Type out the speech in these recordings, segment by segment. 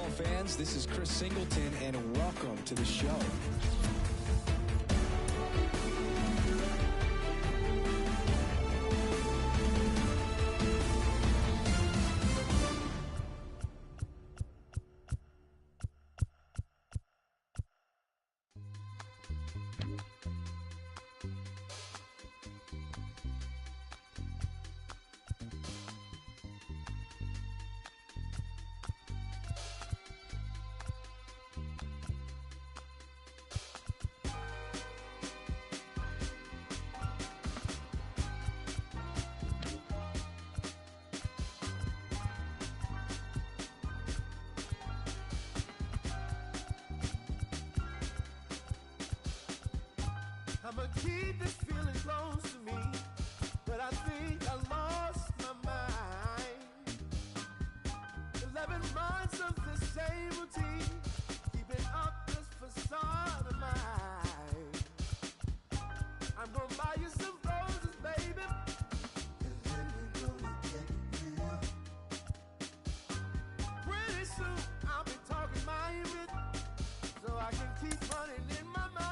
baseball fans, this is Chris Singleton, and welcome to the show. I'ma keep this feeling close to me, but I think I lost my mind. 11 months of the same routine, keeping up this facade of mine. I'm gonna buy you some roses, baby, and then we're gonna get real. Pretty soon I'll be talking my image, so I can keep running in my mind.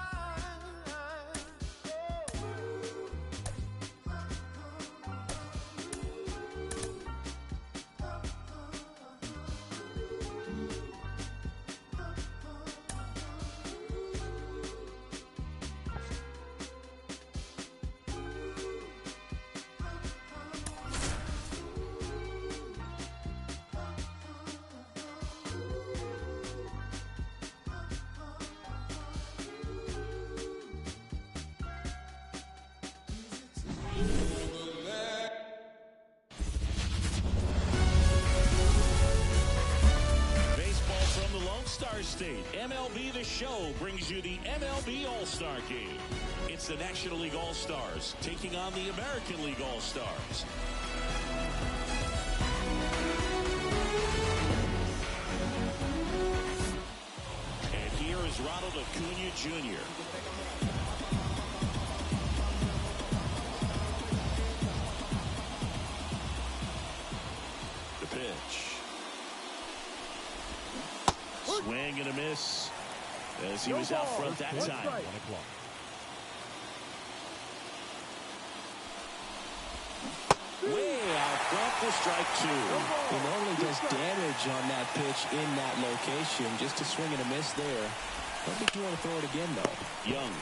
Star State, MLB The Show brings you the MLB All-Star Game. It's the National League All-Stars taking on the American League All-Stars. And here is Ronald Acuna Jr. The pitch. Swing and a miss as he was out front that time. Way out front for strike two. He normally does damage on that pitch in that location. Just a swing and a miss there. I don't think you want to throw it again, though. Young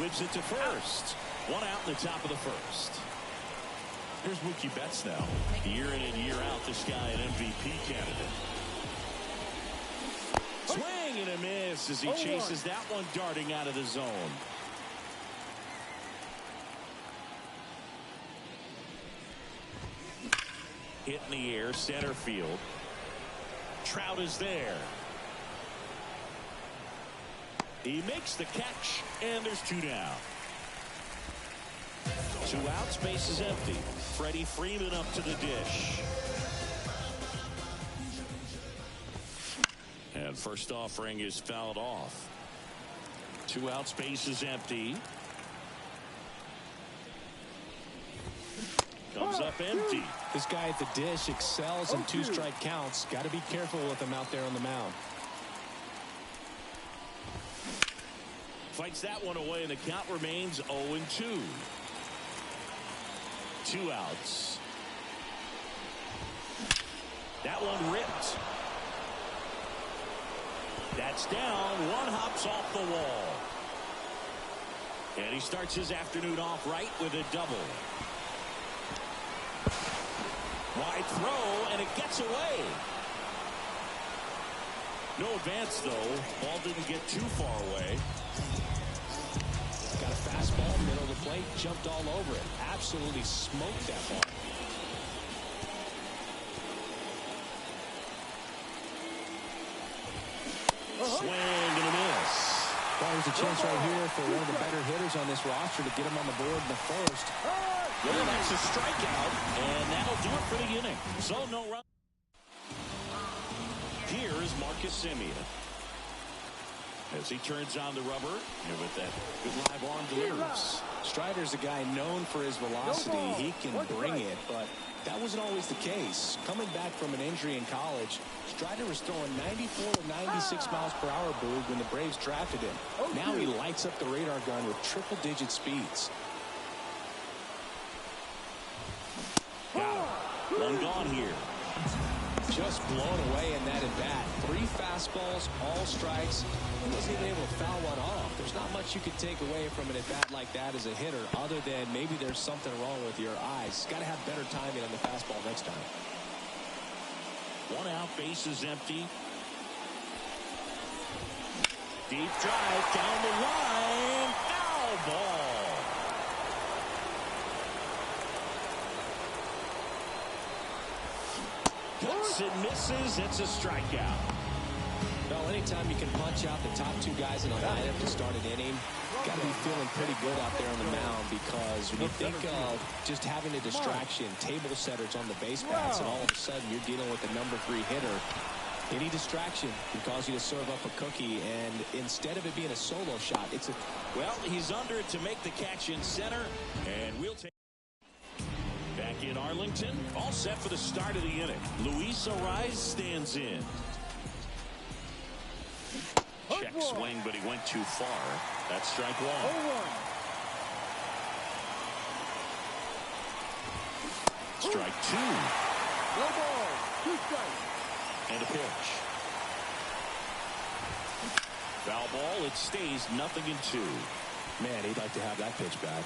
whips it to first. One out in the top of the first. Here's Mookie Betts now. Year in and year out, this guy an MVP candidate. Swing and a miss as he chases that one darting out of the zone. Hit in the air, center field. Trout is there. He makes the catch, and there's two down. Two outs, base is empty. Freddie Freeman up to the dish. And first offering is fouled off. Two outs, base is empty. Comes up empty. This guy at the dish excels in two-strike counts. Got to be careful with him out there on the mound. Fights that one away, and the count remains 0-2. Two outs. That one ripped. That's down. One hops off the wall. And he starts his afternoon off right with a double. Wide throw, and it gets away. No advance, though. Ball didn't get too far away. Got a fastball, middle of the plate, jumped all over it. Absolutely smoked that ball. Swing and a miss. Well, there's a chance right here for one of the better hitters on this roster to get him on the board in the first. Well, that's a strikeout, and that'll do it for the inning. So no run. Here is Marcus Semien. As he turns on the rubber, and with that good live arm delivers. Strider's a guy known for his velocity. He can bring it, but That wasn't always the case. Coming back from an injury in college, Strider was throwing 94 to 96 miles per hour, Boog, when the Braves drafted him. Now he lights up the radar gun with triple-digit speeds. One gone here. Just blown away in that at-bat. 3 fastballs, all strikes. He wasn't even able to foul one off. There's not much you can take away from an at-bat like that as a hitter, other than maybe there's something wrong with your eyes. Got to have better timing on the fastball next time. 1 out, bases empty. Deep drive down the line. Foul ball. Cuts and misses. It's a strikeout. Well, anytime you can punch out the top 2 guys in a lineup to start an inning, got to be feeling pretty good out there on the mound, because when you think of just having a distraction, table setters on the base paths, and all of a sudden you're dealing with the number 3 hitter, any distraction can cause you to serve up a cookie, and instead of it being a solo shot, it's a... Well, he's under it to make the catch in center, and we'll take... Back in Arlington, all set for the start of the inning. Luis Arraez stands in. Check swing, but he went too far. That's strike 1. Strike 2. And a pitch. Foul ball. It stays 0-2. Man, he'd like to have that pitch back.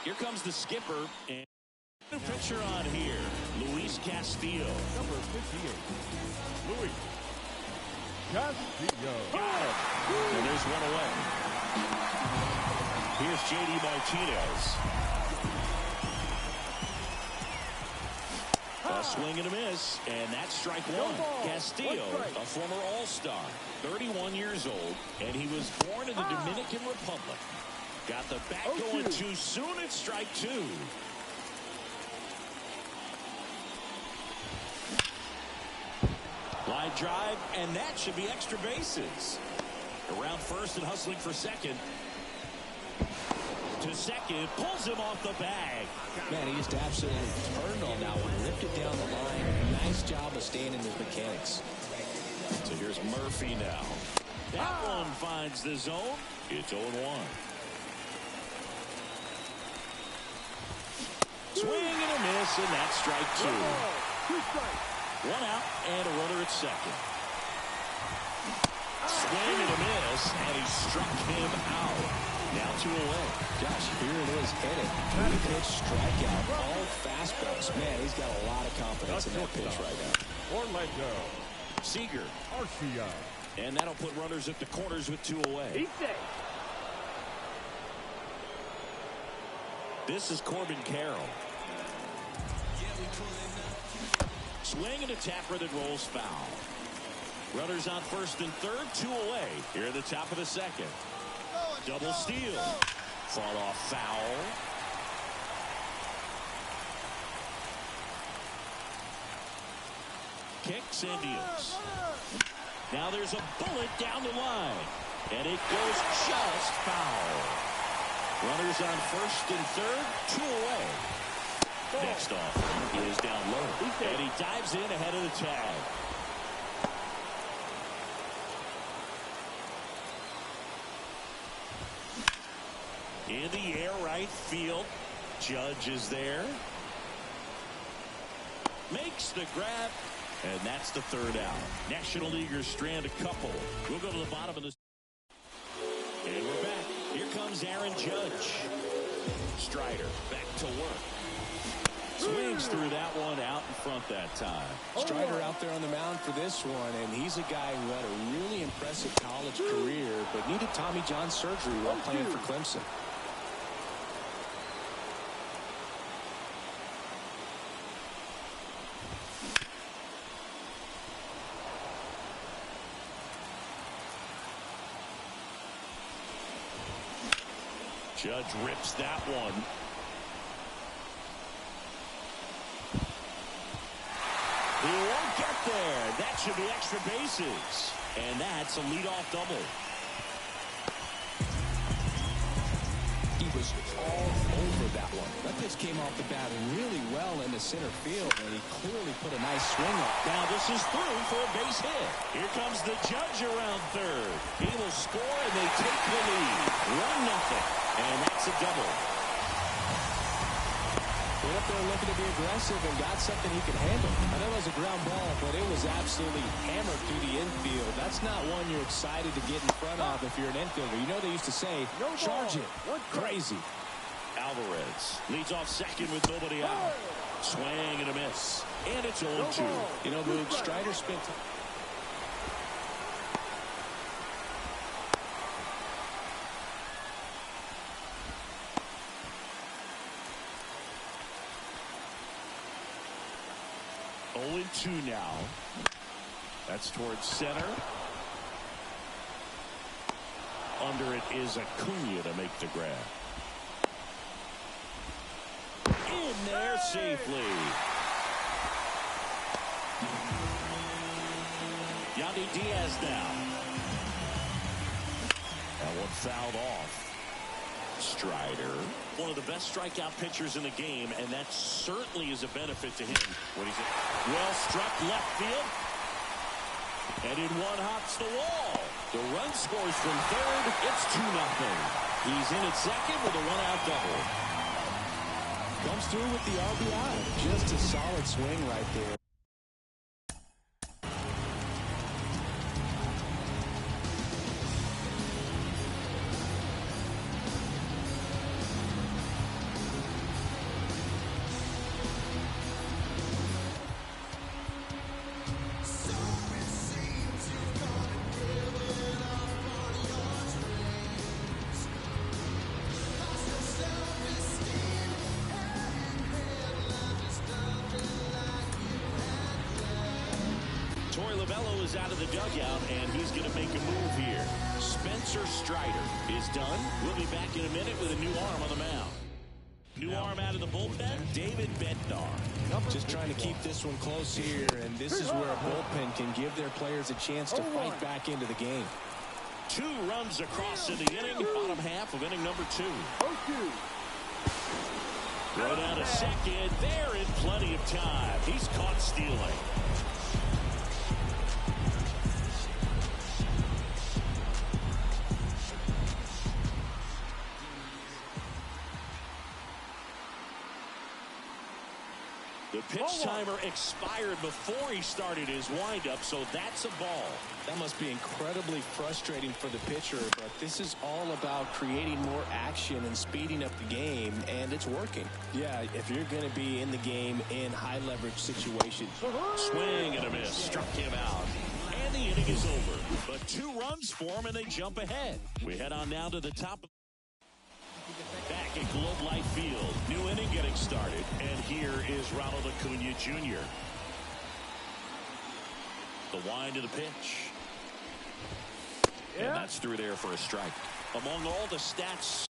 Here comes the skipper, and the pitcher on here, Luis Castillo. Number 58, Luis Castillo. Got it. And there's one away. Here's J.D. Martinez. A swing and a miss, and that's strike 1. Castillo, a former All-Star, 31 years old, and he was born in the Dominican Republic. Got the bat going too soon. It's strike 2. Line drive, and that should be extra bases. Around first and hustling for second. To second, pulls him off the bag. Man, he just absolutely turned on that one, ripped it down the line. Nice job of staying in his mechanics. So here's Murphy now. That one finds the zone. It's 0-1. Swing and a miss, and that's strike 2. 1 out and a runner at second. Swing and a miss, and he struck him out. Now 2 away. Gosh, here it is, hit it. 3-pitch strikeout, all fastballs. Man, he's got a lot of confidence in that pitch right now. Orlando Seager. Arcia. And that'll put runners at the corners with 2 away. This is Corbin Carroll. Swing and a tapper that rolls foul. Runners on first and third, 2 away. Here at the top of the second. Double steal. Fall off foul. Kicks and deals. Now there's a bullet down the line. And it goes just foul. Runners on first and third, 2 away. Next off is down low. And he dives in ahead of the tag. In the air, right field. Judge is there. Makes the grab. And that's the 3rd out. National Leaguers strand a couple. We'll go to the bottom of this. And we're back. Here comes Aaron Judge. Strider back to work. Swings through that one out in front that time. Strider out there on the mound for this one, and he's a guy who had a really impressive college career, but needed Tommy John surgery while playing for Clemson. Judge rips that one. He won't get there. That should be extra bases. And that's a leadoff double. He was all over that one. That pitch came off the bat really well into center field, and he clearly put a nice swing up. Now this is through for a base hit. Here comes the Judge around third. He will score, and they take the lead. 1-0. And that's a double. Went up there looking to be aggressive and got something he could handle. I know it was a ground ball, but it was absolutely hammered through the infield. That's not one you're excited to get in front of if you're an infielder. You know they used to say, charge it. Crazy. Alvarez leads off second with nobody out. Swing and a miss. And it's 0-2. You know, Boog, Strider spent... Two now. That's towards center. Under it is Acuna to make the grab. In there safely. Yandy Diaz now. That one fouled off. Strider, one of the best strikeout pitchers in the game, and that certainly is a benefit to him. What is it? Well struck left field. And in one hops the wall. The run scores from third. It's 2-0. He's in at second with a one-out double. Comes through with the RBI. Just a solid swing right there. Is out of the dugout, and he's going to make a move here. Spencer Strider is done. We'll be back in a minute with a new arm on the mound. New arm out of the bullpen, David Bednar. Just trying to keep this one close here, and this is where a bullpen can give their players a chance to fight back into the game. 2 runs across in the inning, bottom half of inning number 2. Throw down to second. They're in plenty of time. He's caught stealing. The pitch timer expired before he started his windup, so that's a ball. That must be incredibly frustrating for the pitcher, but this is all about creating more action and speeding up the game, and it's working. Yeah, if you're going to be in the game in high-leverage situations. Swing and a miss. Struck him out. And the inning is over. But 2 runs for him, and they jump ahead. We head on now to the top of back at Globe Life Field. New inning getting started. And here is Ronald Acuna Jr. The wind of the pitch. And that's through there for a strike. Among all the stats.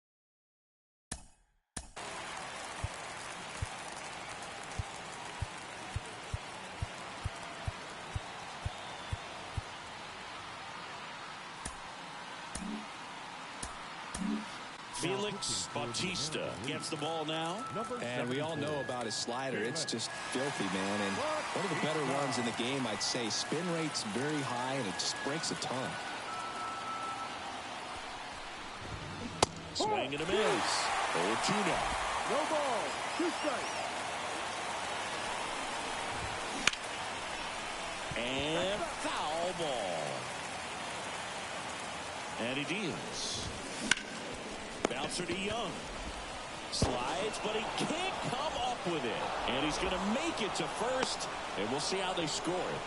Felix Bautista gets the ball now. And we all know about his slider. It's just filthy, man. And one of the better runs in the game, I'd say. Spin rate's very high, and it just breaks a ton. Swing and a miss. 0-2 now. No ball. 2 strikes. And foul ball. And he deals. Bouncer to Young. Slides, but he can't come up with it. And he's going to make it to first. And we'll see how they score it.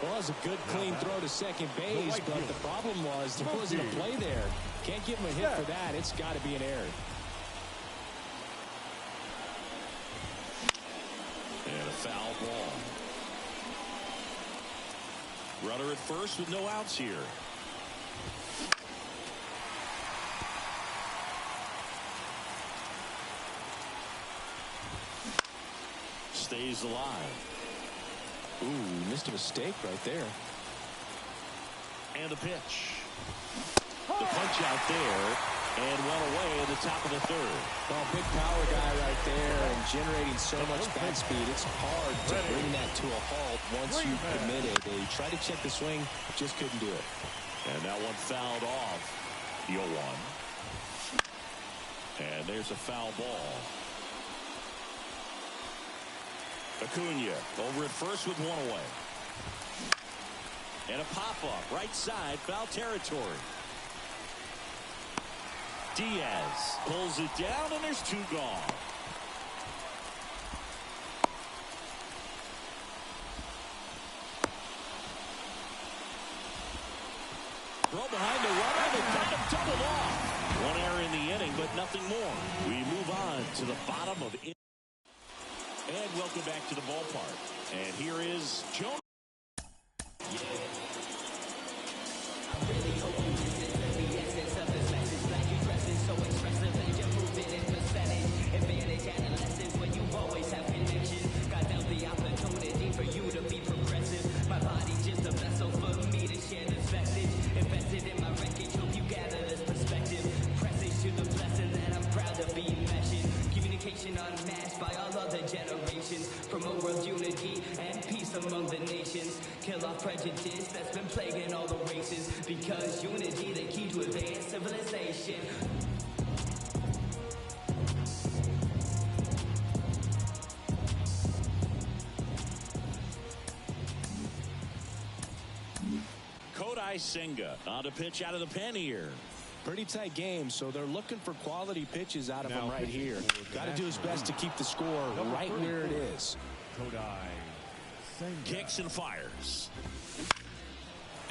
Well, it was a good, clean throw to second base, but the problem was there wasn't a play there. Can't give him a hit for that. It's got to be an error. And a foul ball. Runner at first with no outs here. stays alive. Ooh, missed a mistake right there. And the pitch. The punch out there, and one away in the top of the third. Well, big power guy right there and generating so much bat speed. It's hard to bring that to a halt once you've committed. He tried to check the swing, just couldn't do it. And that one fouled off. The 0-1. And there's a foul ball. Acuna over at first with one away. And a pop-up right side, foul territory. Diaz pulls it down, and there's two gone. Throw behind the runner, they got him doubled off. One error in the inning, but nothing more. We move on to the bottom of it. And welcome back to the ballpark. And here is Jones. Unmatched by all other generations. Promote world unity and peace among the nations. Kill off prejudice that's been plaguing all the races. Because unity the key to advanced civilization. Kodai Senga on to pitch out of the pen here. Pretty tight game, so they're looking for quality pitches out of him right here. Got to do his best to keep the score right where it is. Kicks and fires.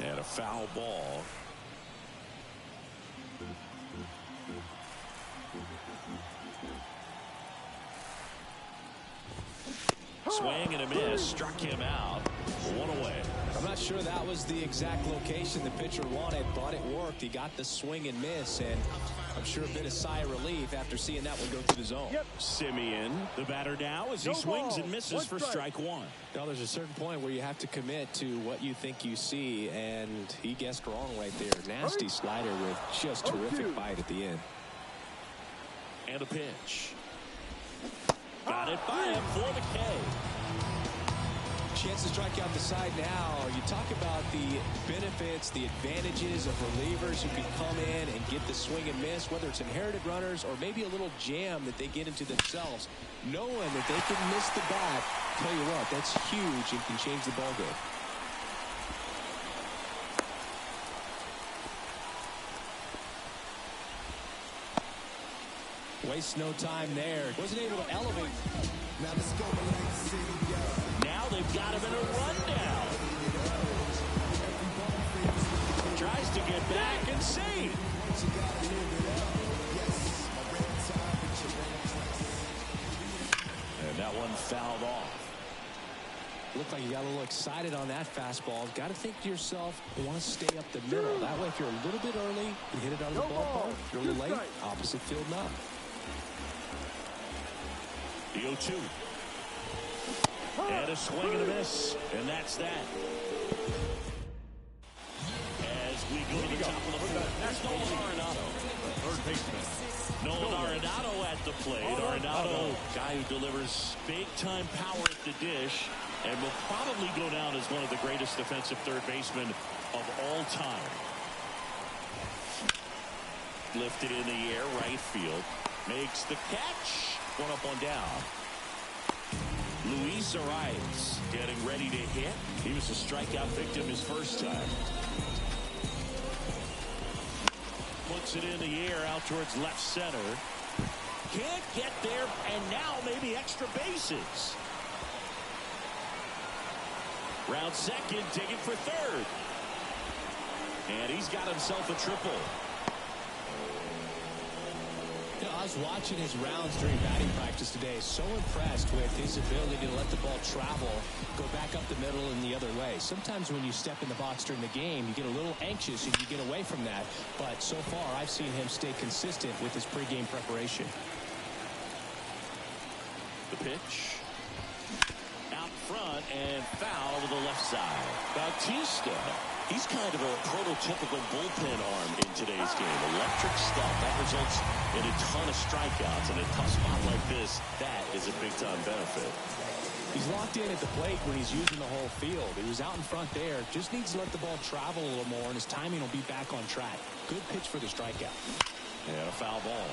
And a foul ball. Swing and a miss. Struck him out. One away. I'm not sure that was the exact location the pitcher wanted, but it worked. He got the swing and miss, and I'm sure a bit of sigh of relief after seeing that one go through the zone. Simeon, the batter now, as he swings and misses for strike one. Now, there's a certain point where you have to commit to what you think you see, and he guessed wrong right there. Nasty slider with just terrific bite at the end. And a pitch. Got it by him for the K. Chance to strike out the side now. You talk about the benefits, the advantages of relievers who can come in and get the swing and miss, whether it's inherited runners or maybe a little jam that they get into themselves. Knowing that they can miss the bat, tell you what, that's huge and can change the ballgame. Wastes no time there. Wasn't able to elevate. Now let's go to Lake City, yeah. Now they've got him in a rundown. Tries to get back and save. And that one fouled off. Looked like you got a little excited on that fastball. Got to think to yourself, you want to stay up the middle. That way, if you're a little bit early, you hit it out of the ballpark. If you're a little late, opposite field now. The 0-2. And a swing and a miss. And that's that. As we go to the top of the fourth, there's Nolan Arenado. Third baseman. Nolan Arenado at the plate. Arenado, guy who delivers big-time power at the dish and will probably go down as one of the greatest defensive third basemen of all time. Lifted in the air, right field. Makes the catch. One up, one down. Luis Arias getting ready to hit. He was a strikeout victim his first time. Puts it in the air out towards left center. Can't get there, and now maybe extra bases. Round second, digging for third. And he's got himself a triple. You know, I was watching his rounds during batting practice today. So impressed with his ability to let the ball travel, go back up the middle and the other way. Sometimes when you step in the box during the game, you get a little anxious and you get away from that. But so far, I've seen him stay consistent with his pregame preparation. The pitch. out front and foul to the left side. Bautista, he's kind of a prototypical bullpen arm in today's game. Electric stuff that results in a ton of strikeouts. In a tough spot like this, that is a big-time benefit. He's locked in at the plate when he's using the whole field. He was out in front there. Just needs to let the ball travel a little more, and his timing will be back on track. Good pitch for the strikeout. And a foul ball.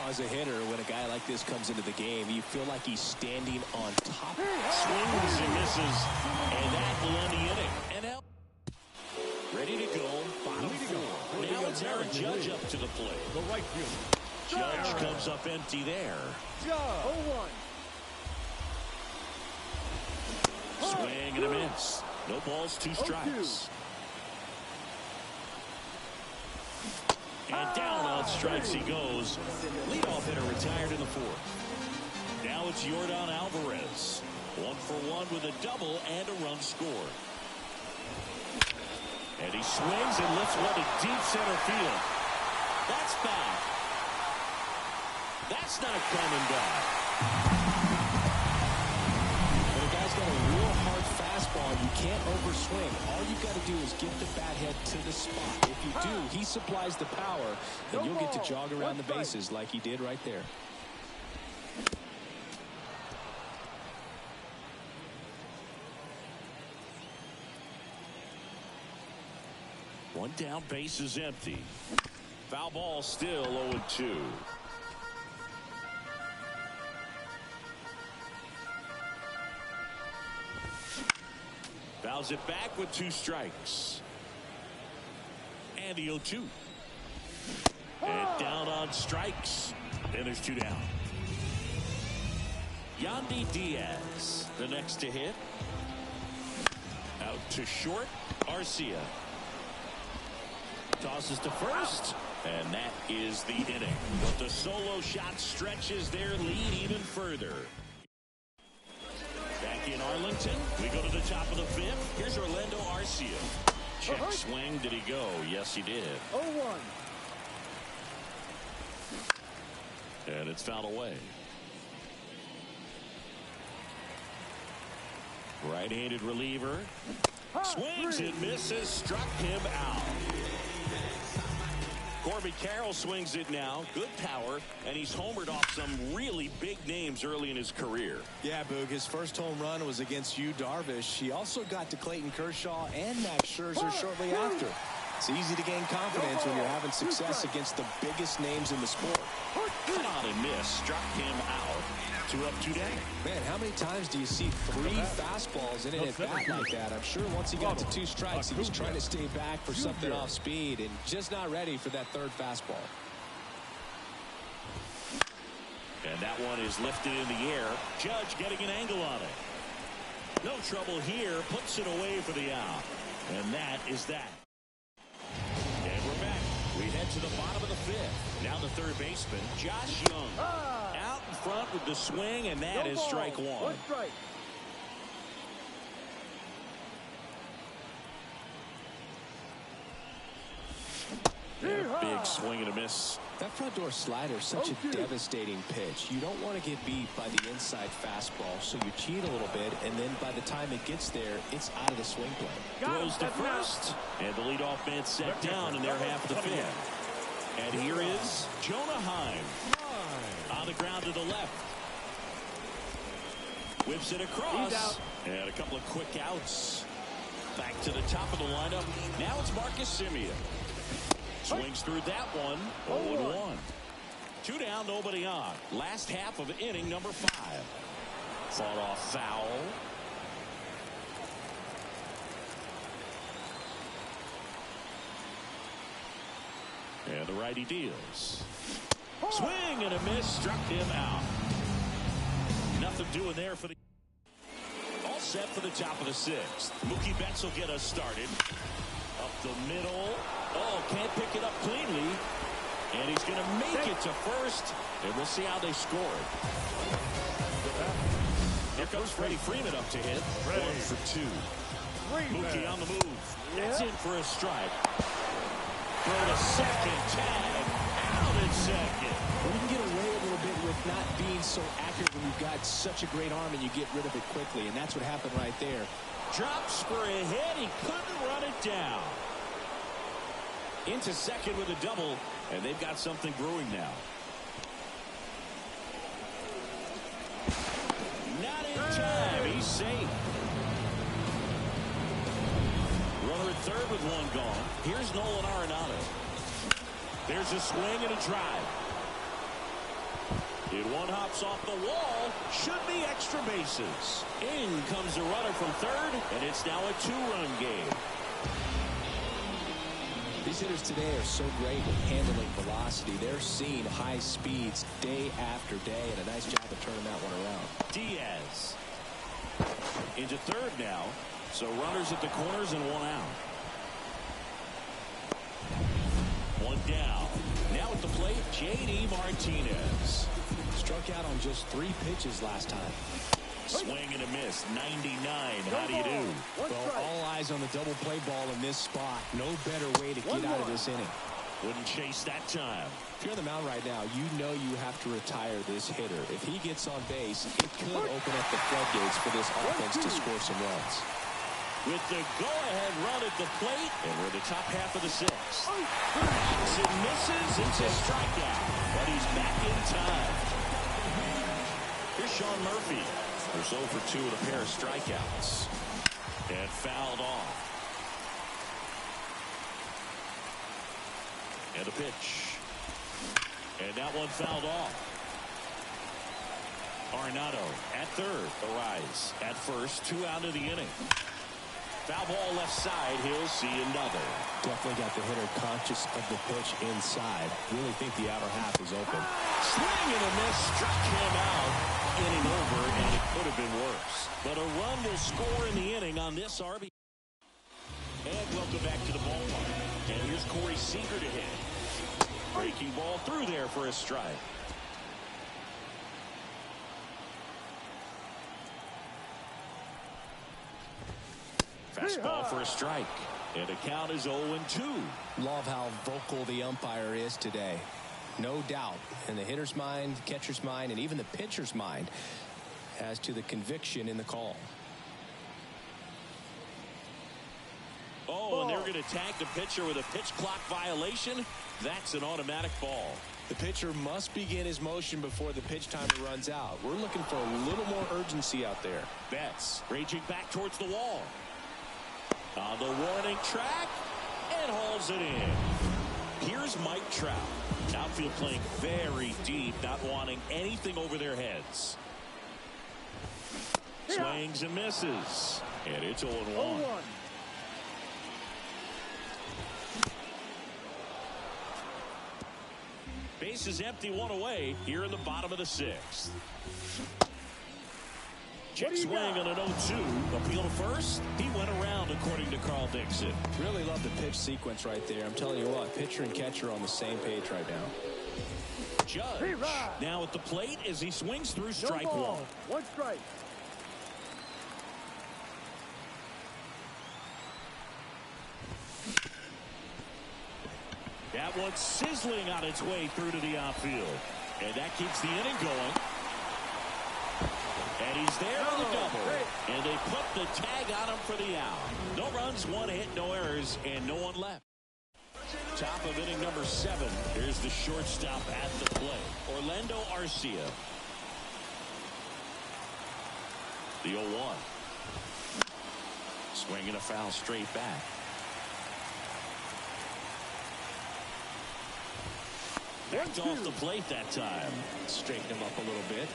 As a hitter, when a guy like this comes into the game, you feel like he's standing on top. Swings and misses, and that will end the inning. And now, ready to go. Bottom four. Now it's Aaron Judge up to the plate. The right field. Judge comes up empty there. Judge. 0-1. Swing and a miss. No balls, 2 strikes. And down on strikes he goes. Leadoff hitter retired in the 4th. Now it's Yordan Alvarez. 1 for 1 with a double and a run scored. And he swings and lifts one to deep center field. That's back. That's not coming back. When a guy's got a real hard fastball, you can't overswing. All you've got to do is get the bat head to the spot. If you do, he supplies the power, and you'll get to jog around the bases like he did right there. One down, base is empty. Foul ball, still 0-2. Fouls it back with 2 strikes. And the 0-2. And down on strikes. And there's 2 down. Yandy Diaz, the next to hit. Out to short, Arcia. Tosses to first, and that is the inning. But the solo shot stretches their lead even further. Back in Arlington, we go to the top of the 5th. Here's Orlando Arcia. Check swing. Did he go? Yes, he did. 0-1. And it's fouled away. Right-handed reliever. Swings and misses. Struck him out. Corbin Carroll swings it now. Good power, and he's homered off some really big names early in his career. Yeah, Boog, his first home run was against Yu Darvish. He also got to Clayton Kershaw and Max Scherzer shortly after. It's easy to gain confidence when you're having success against the biggest names in the sport. Cut on and miss. Struck him out. 2 up, 2 down. Man, how many times do you see 3 fastballs in an at-bat like that? I'm sure once he got to 2 strikes, he was trying to stay back for something off speed and just not ready for that 3rd fastball. And that one is lifted in the air. Judge getting an angle on it. No trouble here. Puts it away for the out. And that is that. And we're back. We head to the bottom of the 5th. Now the 3rd baseman, Josh Young. Out in front with the swing, and that is strike 1. 1 strike. And a big swing and a miss. That front door slider is such a devastating pitch. You don't want to get beat by the inside fastball, so you cheat a little bit, and then by the time it gets there, it's out of the swing plane. Throws to first, and the leadoff man set down in their half of the 5th. And here is Jonah Heim on the ground to the left. Whips it across, and a couple of quick outs. Back to the top of the lineup. Now it's Marcus Semien. Swings through that one. 0-1. 2 down, nobody on. Last half of inning number 5. Fought off foul. And the righty deals. Swing and a miss. Struck him out. Nothing doing there for the... All set for the top of the 6th. Mookie Betts will get us started. Up the middle. Oh, can't pick it up cleanly. And he's going to make it to first. And we'll see how they score it. Here comes Freddie Freeman up to hit. 1 for 2. Mookie on the move. That's in for a strike. Throw to second. Tag. Out in second. Well, you can get away a little bit with not being so accurate when you've got such a great arm and you get rid of it quickly, and that's what happened right there. Drops for a hit. He couldn't run it down. Into second with a double, and they've got something brewing now. Not in time. He's safe. Runner at third with one gone. Here's Nolan Arenado. There's a swing and a drive. It one hops off the wall. Should be extra bases. In comes the runner from third, and it's now a two-run game. These hitters today are so great with handling velocity. They're seeing high speeds day after day, and a nice job of turning that one around. Diaz into third now. So runners at the corners and one out. One down. Now at the plate, J.D. Martinez. Struck out on just 3 pitches last time. Swing and a miss. 99. How do you do? Well, all eyes on the double play ball in this spot. No better way to get out of this inning. Wouldn't chase that time. If you're on the mound right now, you know you have to retire this hitter. If he gets on base, it could open up the floodgates for this offense to score some runs. With the go-ahead run at the plate, and we're the top half of the sixth. Backs and misses. It's a strikeout, but he's back in time. Here's Sean Murphy. They're 0 for 2 with a pair of strikeouts. And fouled off. And a pitch. And that one fouled off. Arenado at third. Arise at first. 2 out of the inning. Foul ball left side. He'll see another. Definitely got the hitter conscious of the pitch inside. Really think the outer half is open. Swing and a miss. Struck him out. Inning over, and it could have been worse. But a run will score in the inning on this RB. And welcome back to the ballpark. And here's Corey Seager to hit. Breaking ball through there for a strike. Fastball for a strike. And the count is 0-2. Love how vocal the umpire is today. No doubt in the hitter's mind, catcher's mind, and even the pitcher's mind as to the conviction in the call. Oh, and they're going to tag the pitcher with a pitch clock violation. That's an automatic ball. The pitcher must begin his motion before the pitch timer runs out. We're looking for a little more urgency out there. Betts raging back towards the wall. On the warning track, and hauls it in. Here's Mike Trout. Outfield playing very deep, not wanting anything over their heads. Swings and misses. And it's 0-1. Base is empty, 1 away here in the bottom of the 6th. Check swing on an 0-2. Appeal to first. He went around, according to Carl Dixon. Really love the pitch sequence right there. I'm telling you what, pitcher and catcher are on the same page right now. Judge now at the plate as he swings through strike one. 1 strike. That one's sizzling on its way through to the outfield. And that keeps the inning going. And he's there on the double. And they put the tag on him for the out. No runs, 1 hit, no errors, and no one left. Top of inning number 7. Here's the shortstop at the plate, Orlando Arcia. The 0-1. Swinging a foul straight back. Backed off the plate that time. Straighten him up a little bit.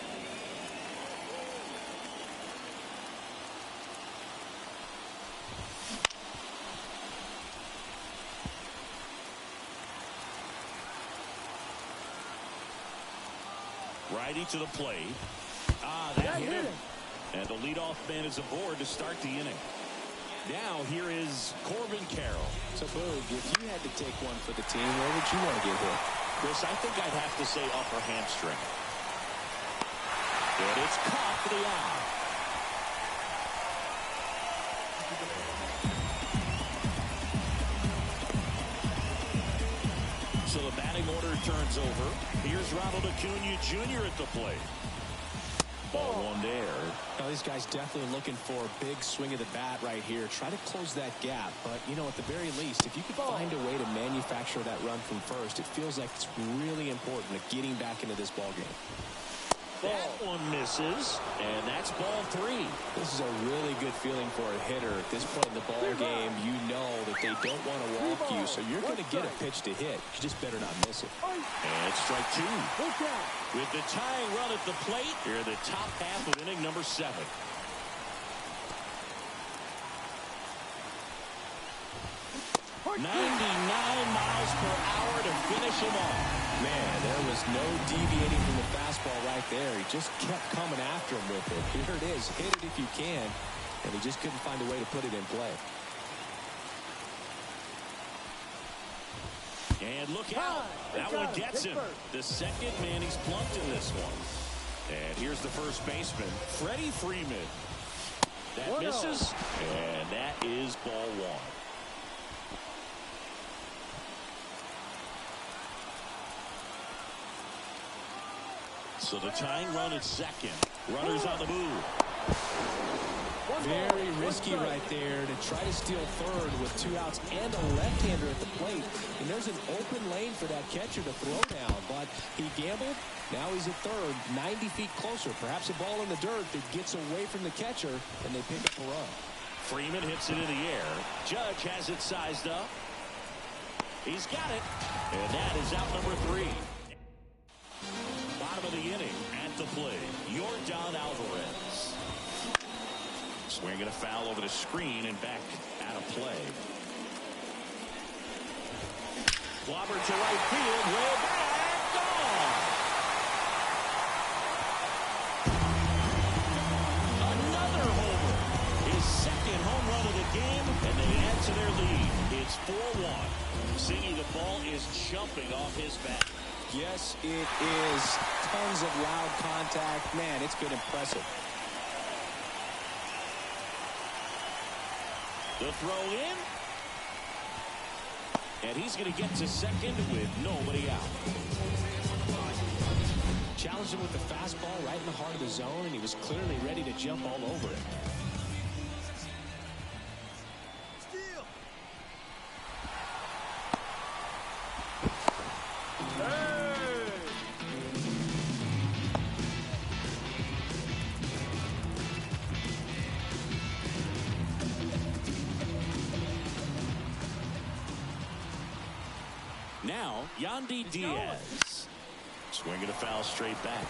Righty to the plate. That hit him. And the leadoff man is aboard to start the inning. Now here is Corbin Carroll. So, Boog, if you had to take one for the team, where would you want to get hit? Chris, I think I'd have to say upper hamstring. And it's caught for the out. So the batting order turns over. Here's Ronald Acuna Jr. at the plate. Ball one there. Now, these guys definitely looking for a big swing of the bat right here. Try to close that gap. But, you know, at the very least, if you could find a way to manufacture that run from first, it feels like it's really important to getting back into this ball game. That one misses, and that's ball 3. This is a really good feeling for a hitter. At this point in the ball game, you know that they don't want to walk you, so you're going to get a pitch to hit. You just better not miss it. And strike 2. With the tying run at the plate, here in the top half of inning number 7. 99 miles per hour to finish him off. Man, there was no deviating from the fastball right there. He just kept coming after him with it. Here it is. Hit it if you can. And he just couldn't find a way to put it in play. And look out. That one gets him. The second man he's plunked in this one. And here's the first baseman, Freddie Freeman. That misses. And that is ball 1. So the tying run at second. Runners on the move. Very risky right there to try to steal third with 2 outs and a left-hander at the plate. And there's an open lane for that catcher to throw down. But he gambled. Now he's at third, 90 feet closer. Perhaps a ball in the dirt that gets away from the catcher, and they pick up a run. Freeman hits it in the air. Judge has it sized up. He's got it. And that is out number 3. Bottom of the inning at the plate, Yordan Alvarez. Swinging a foul over the screen and back out of play. Wobber to right field, way back, gone. Another homer. His second home run of the game, and they add to their lead. It's 4-1. Singy, the ball is jumping off his bat. Yes, it is. Tons of loud contact. Man, it's been impressive. The throw in. And he's going to get to second with nobody out. Challenged him with the fastball right in the heart of the zone, and he was clearly ready to jump all over it. Now, Yandy Diaz. Swinging a foul straight back.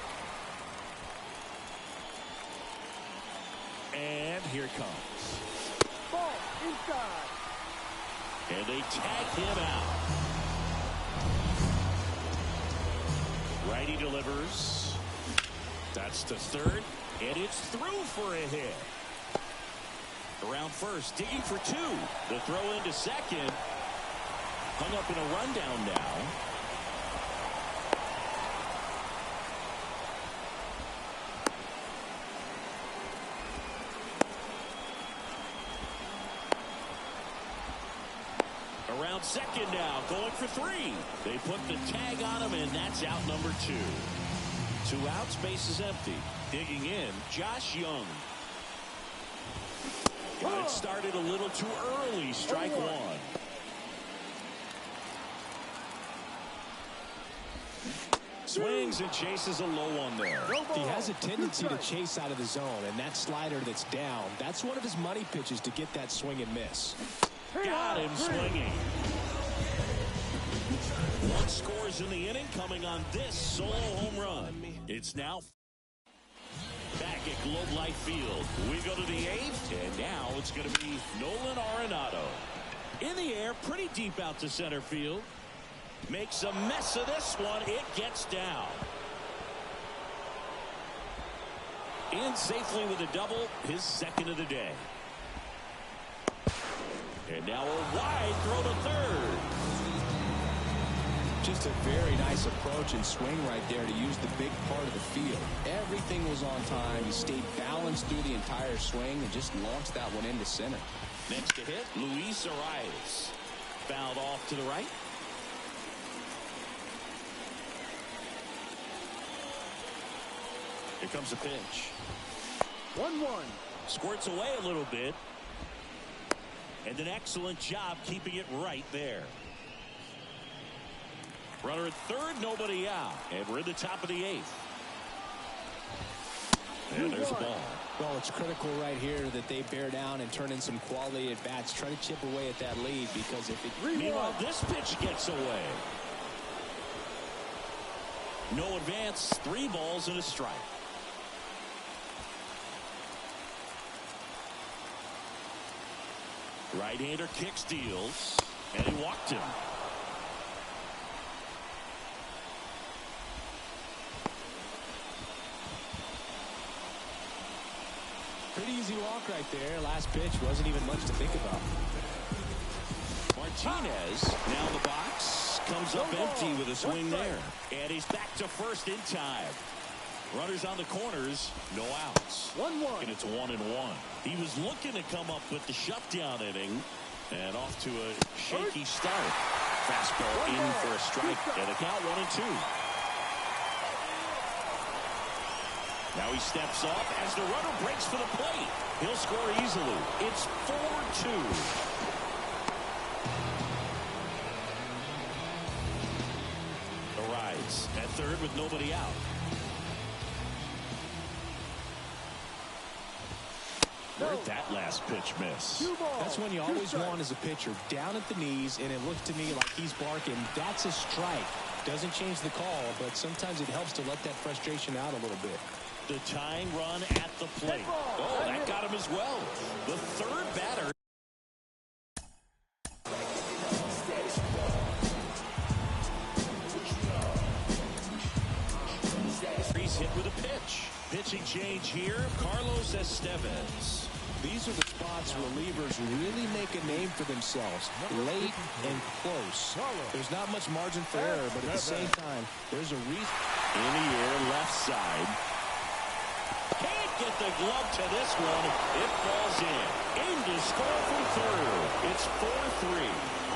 And here comes. Ball inside. And they tag him out. Righty delivers. That's the third. And it's through for a hit. Around first, digging for 2. The throw into second. Hung up in a rundown now. Around second now, going for 3. They put the tag on him, and that's out number 2. 2 outs, base is empty. Digging in, Josh Young. Got it started a little too early, strike 1. Swings and chases a low one there. He has a tendency to chase out of the zone, and that slider that's down, that's one of his money pitches to get that swing and miss. Got him swinging. 1 scores in the inning coming on this solo home run. It's now back at Globe Life Field. We go to the 8th, and now it's going to be Nolan Arenado. In the air, pretty deep out to center field. Makes a mess of this one. It gets down. In safely with a double, his second of the day. And now a wide throw to third. Just a very nice approach and swing right there to use the big part of the field. Everything was on time. He stayed balanced through the entire swing and just launched that one into center. Next to hit, Luis Arias. Fouled off to the right. Here comes a pitch. 1-1. Squirts away a little bit. And an excellent job keeping it right there. Runner at third, nobody out. And we're in the top of the 8th. And there's a ball. Well, it's critical right here that they bear down and turn in some quality at bats. Try to chip away at that lead, because if it... Meanwhile, this pitch gets away. No advance. 3 balls and a strike. Right-hander kick steals, and he walked him. Pretty easy walk right there. Last pitch wasn't even much to think about. Martinez now in the box. Comes up empty with a swing there. And he's back to first in time. Runners on the corners, no outs. 1-1. And it's 1-1. He was looking to come up with the shutdown inning. And off to a shaky start. Fastball in for a strike. And a count 1-2. Now he steps up as the runner breaks for the plate. He'll score easily. It's 4-2. Arise at third with nobody out. Where'd that last pitch miss? That's when you always want as a pitcher. Down at the knees, and it looks to me like he's barking. That's a strike. Doesn't change the call, but sometimes it helps to let that frustration out a little bit. The tying run at the plate. Oh, that got him as well. The third batter. He's hit with a pitch. Pitching change here, Carlos Estevez. These are the spots relievers really make a name for themselves. Late and close. There's not much margin for error, but at the same time, there's a reason. In the air, left side. Can't get the glove to this one. It falls in to score from third. It's 4-3.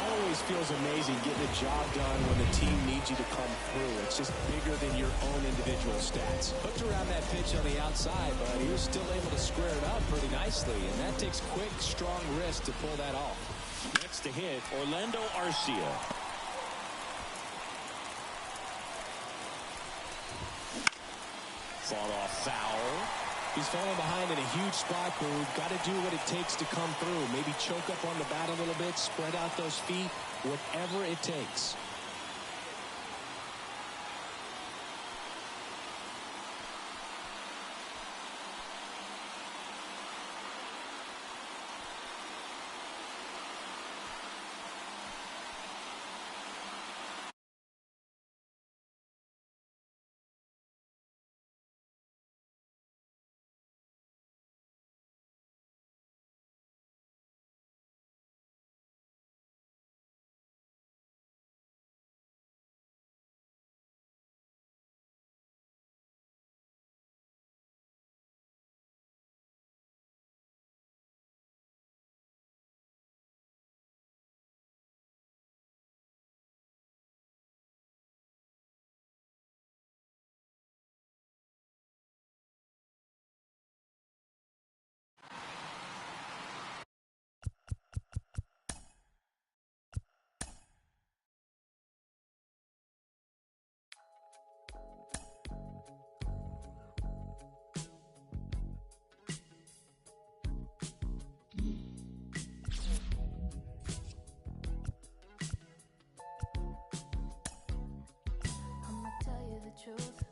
Always feels amazing getting a job done when the team needs you to come through. It's just bigger than your own individual stats. Hooked around that pitch on the outside, but he was still able to square it up pretty nicely, and that takes quick, strong wrist to pull that off. Next to hit, Orlando Arcia. Fought off foul. He's falling behind in a huge spot, Boog. Got to do what it takes to come through. Maybe choke up on the bat a little bit, spread out those feet, whatever it takes. Truth,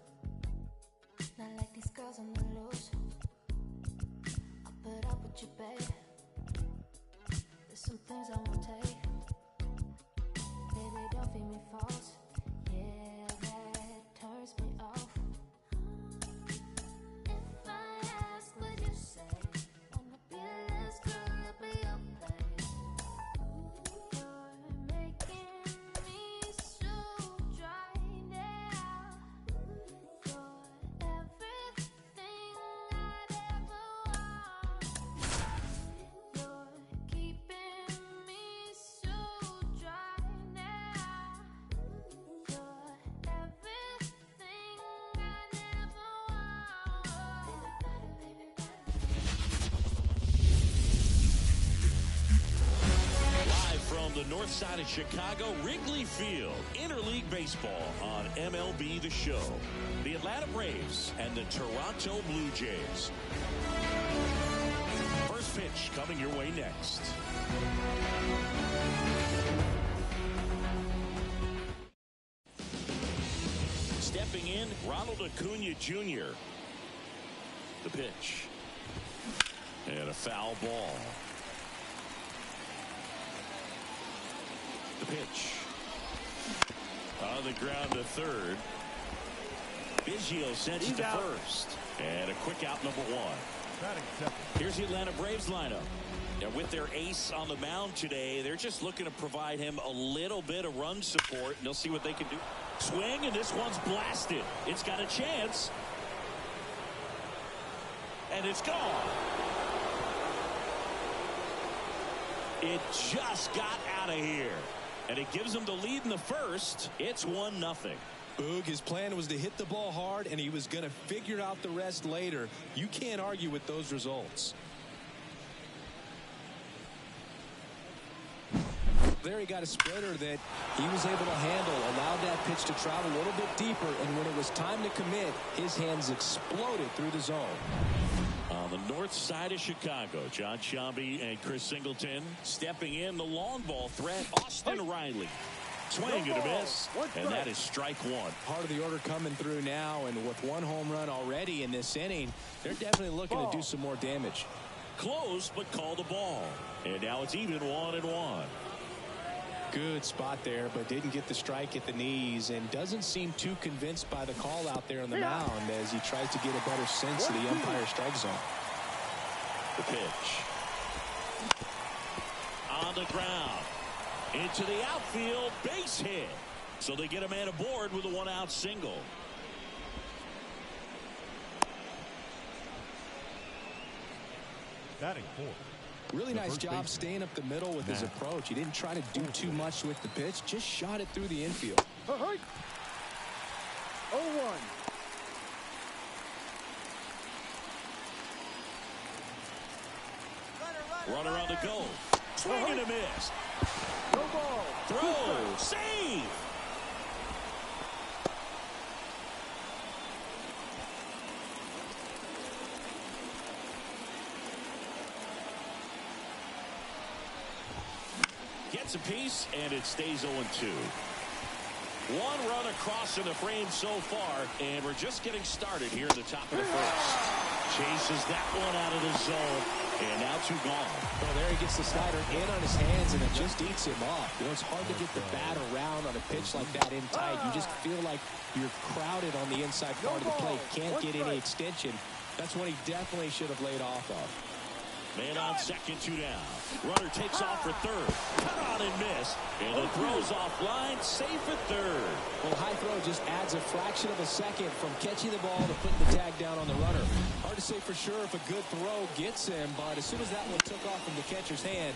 not like these girls on the loose. I'll put up with you, babe. There's some things I won't take. Baby, don't feed me false. Yeah, that turns me off. If I ask, would you say, wanna be less girl, be your play? You're making me so dry now. the north side of Chicago, Wrigley Field, interleague baseball on MLB The Show. The Atlanta Braves and the Toronto Blue Jays. First pitch coming your way next. Stepping in, Ronald Acuna Jr. The pitch. And a foul ball. The pitch. On the ground to third. Biggio sends it to first. And a quick out, number one. Here's the Atlanta Braves lineup. Now, with their ace on the mound today, they're just looking to provide him a little bit of run support, and they'll see what they can do. Swing, and this one's blasted. It's got a chance. And it's gone. It just got out of here. And it gives them the lead in the first. It's 1-0. Boog, his plan was to hit the ball hard, and he was going to figure out the rest later. You can't argue with those results. There he got a splitter that he was able to handle, allowed that pitch to travel a little bit deeper, and when it was time to commit, his hands exploded through the zone. On the north side of Chicago, John Sciambi and Chris Singleton stepping in. The long ball threat, Austin Riley. Swing and a miss, and that is strike one. Part of the order coming through now, and with one home run already in this inning, they're definitely looking to do some more damage. Close, but call the ball. And now it's even 1-1. Good spot there, but didn't get the strike at the knees, and doesn't seem too convinced by the call out there on the mound as he tries to get a better sense of the umpire strike zone. The pitch. On the ground. Into the outfield, base hit. So they get a man aboard with a one-out single. Batting fourth. Really nice job staying up the middle with his approach. He didn't try to do too much with the pitch, just shot it through the infield. 0-1. Runner on the go. Swing and a miss. No ball. Throw. Save. Gets a piece, and it stays 0-2. One run across in the frame so far, and we're just getting started here in the top of the first. Chases that one out of the zone, and now two gone. Well, there he gets the slider in on his hands, and it just eats him off. You know, it's hard to get the bat around on a pitch like that in tight. You just feel like you're crowded on the inside part of the plate. Can't get any extension. That's what he definitely should have laid off of. Man on second, two down. Runner takes off for third. Cut on and miss. And the throw's offline. Safe at third. Well, high throw just adds a fraction of a second from catching the ball to putting the tag down on the runner. Hard to say for sure if a good throw gets him, but as soon as that one took off from the catcher's hand,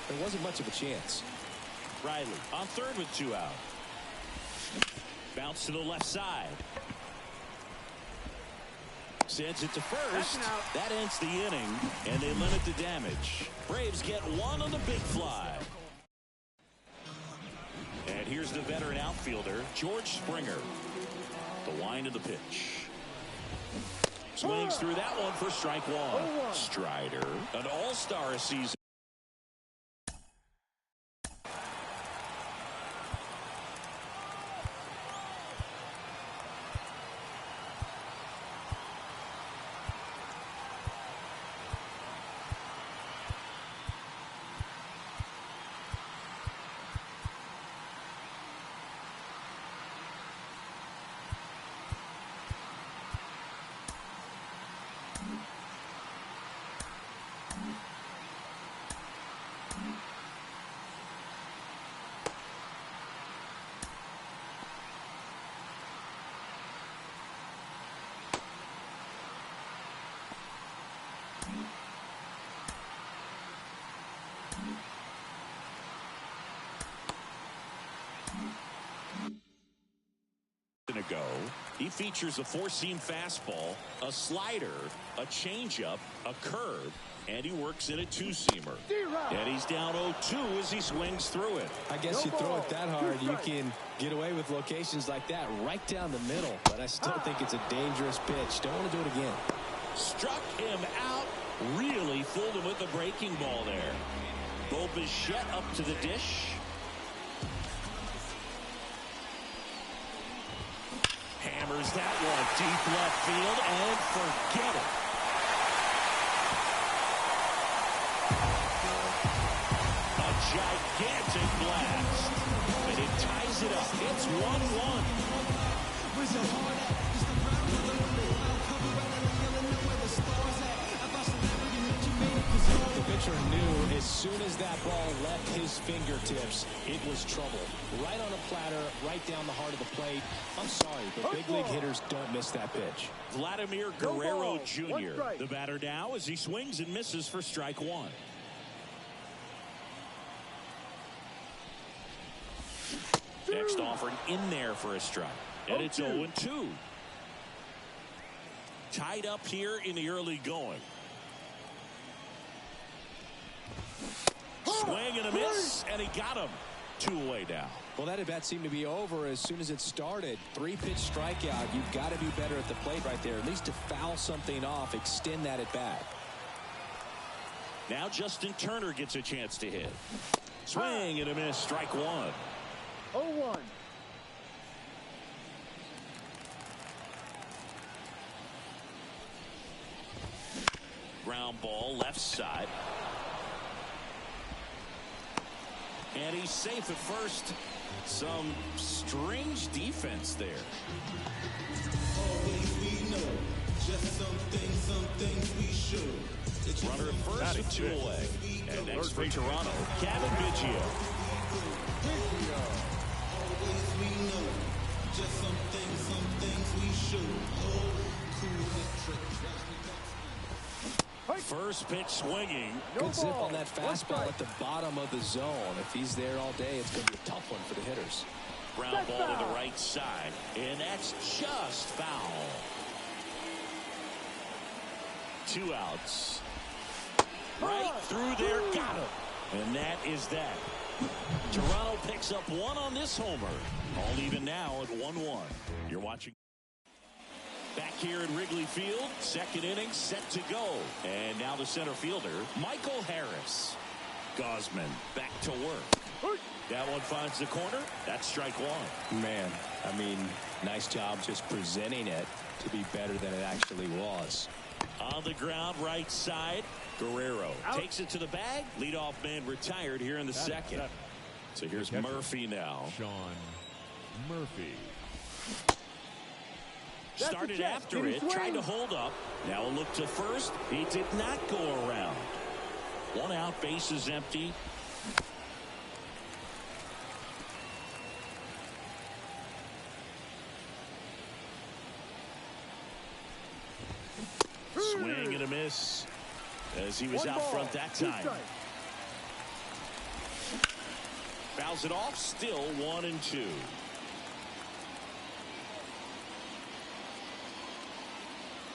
there wasn't much of a chance. Riley on third with two out. Bounce to the left side. Sends it to first. That ends the inning, and they limit the damage. Braves get one on the big fly. And here's the veteran outfielder, George Springer. The wind of the pitch. Swings through that one for strike one. Strider, an all-star season. go. He features a four-seam fastball, a slider, a changeup, a curve, and he works in a two-seamer. And he's down 0-2 as he swings through it. I guess you throw it that hard, you can get away with locations like that right down the middle. But I still think it's a dangerous pitch. Don't want to do it again. Struck him out. Really fooled him with the breaking ball there. Bo Bichette up to the dish. Hammers that one deep left field and forget it. A gigantic blast. And it ties it up. It's 1-1. The pitcher knew as soon as that ball left his fingertips, it was trouble. Right on a platter, right down the heart of the plate. I'm sorry, but big league hitters don't miss that pitch. Vladimir Guerrero Jr., the batter now as he swings and misses for strike one. Next offering in there for a strike. And it's 0-2. Tied up here in the early going. Swing and a miss, and he got him. 2 away now. Well, that at bat seemed to be over as soon as it started. 3-pitch strikeout. You've got to be better at the plate right there, at least to foul something off, extend that at bat. Now Justin Turner gets a chance to hit. Swing and a miss, strike one. 0-1. Ground ball left side. And he's safe at first. Some strange defense there. Always we know, just some things we should. Runner at first with 2 away. And next for Toronto, Kevin Biggio. Always we know, just some things we should. Oh, cool hat trick. First pitch swinging. Good zip on that fastball at the bottom of the zone. If he's there all day, it's going to be a tough one for the hitters. Ground ball to the right side. And that's just foul. 2 outs. Right through there. Got him. And that is that. Toronto picks up 1 on this homer. All even now at 1-1. You're watching. Back here in Wrigley Field, second inning set to go. And now the center fielder, Michael Harris. Gausman back to work. That one finds the corner. That's strike one. Man, I mean, nice job just presenting it to be better than it actually was. On the ground, right side, Guerrero takes it to the bag. Leadoff man retired here in the second. So here's Murphy now. Sean Murphy. Started after it, tried to hold up. Now a look to first. He did not go around. 1 out, base is empty. Swing and a miss as he was out front that time. Fouls it off, still 1-2.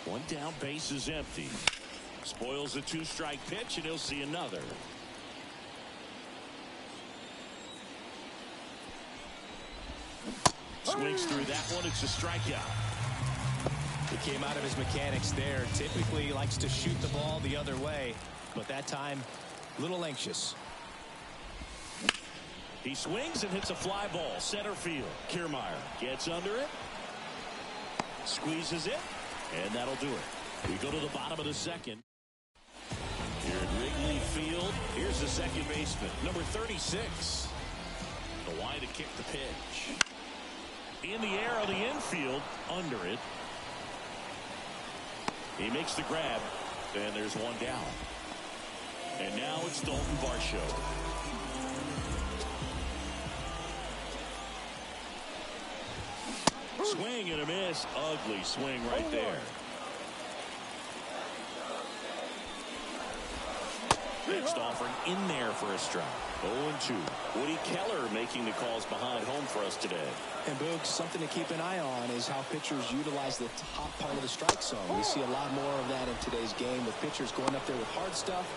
One down, base is empty. Spoils a 2-strike pitch, and he'll see another. Swings through that one. It's a strikeout. He came out of his mechanics there. Typically he likes to shoot the ball the other way, but that time a little anxious. He swings and hits a fly ball. Center field. Kiermaier gets under it. Squeezes it. And that'll do it. We go to the bottom of the second. Here at Wrigley Field, here's the second baseman, number 36. The line to kick the pitch. In the air on the infield, under it. He makes the grab, and there's one down. And now it's Dalton Varsho. Swing and a miss. Ugly swing right there. Next offering in there for a strike. 0-2. Woody Keller making the calls behind home for us today. And Boog, something to keep an eye on is how pitchers utilize the top part of the strike zone. We see a lot more of that in today's game with pitchers going up there with hard stuff.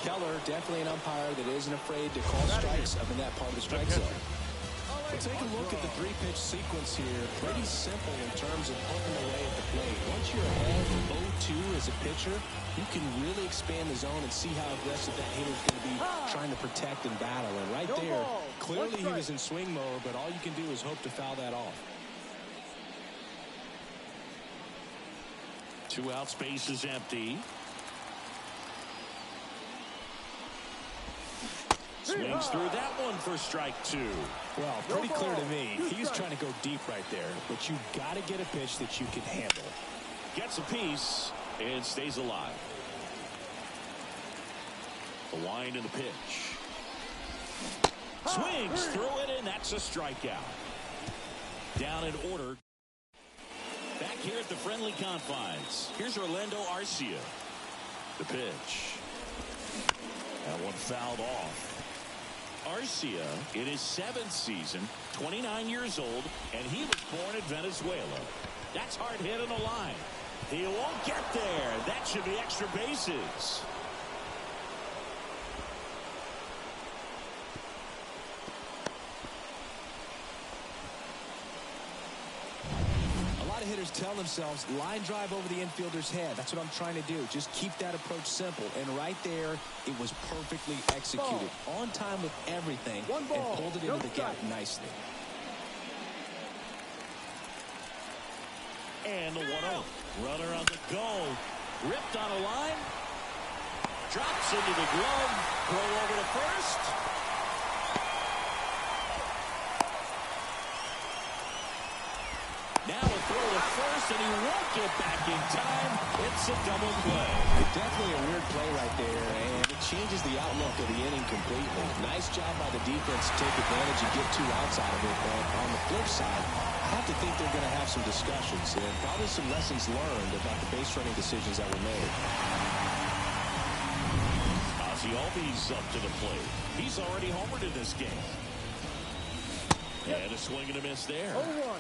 Keller, definitely an umpire that isn't afraid to call strikes up in that part of the strike zone. We'll take a look at the three-pitch sequence here. Pretty simple in terms of poking away at the plate. Once you're ahead 0-2 as a pitcher, you can really expand the zone and see how aggressive that hitter is going to be trying to protect and battle. And right there, clearly he was in swing mode, but all you can do is hope to foul that off. 2 out, space is empty. Swings through that one for strike 2. Well, pretty clear to me. He's trying to go deep right there, but you got to get a pitch that you can handle. Gets a piece and stays alive. The wind and the pitch. Swings through it, and that's a strikeout. Down in order. Back here at the friendly confines. Here's Orlando Arcia. The pitch. That one fouled off. Arcia in his 7th season, 29 years old, and he was born in Venezuela. That's hard hit on the line. He won't get there. That should be extra bases. Hitters tell themselves line drive over the infielder's head. That's what I'm trying to do. Just keep that approach simple. And right there, it was perfectly executed. On time with everything and pulled it into the gap nicely. And the 1-0. Runner on the go. Ripped on a line. Drops into the glove. Throw over to first. Now a throw to first, and he won't get back in time. It's a double play. Definitely a weird play right there, and it changes the outlook of the inning completely. Nice job by the defense to take advantage and get 2 outs out of it. But on the flip side, I have to think they're going to have some discussions and probably some lessons learned about the base running decisions that were made. Ozzie Albies up to the plate. He's already homered in this game. And a swing and a miss there. 0-1.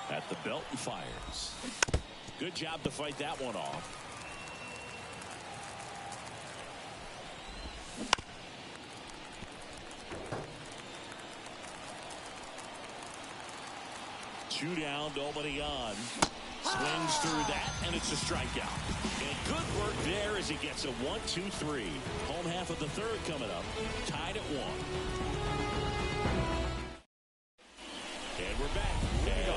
At the belt and fires. Good job to fight that one off. Two down, nobody on. Swings through that, and it's a strikeout. And good work there as he gets a 1-2-3. Home half of the third coming up. Tied at 1. And we're back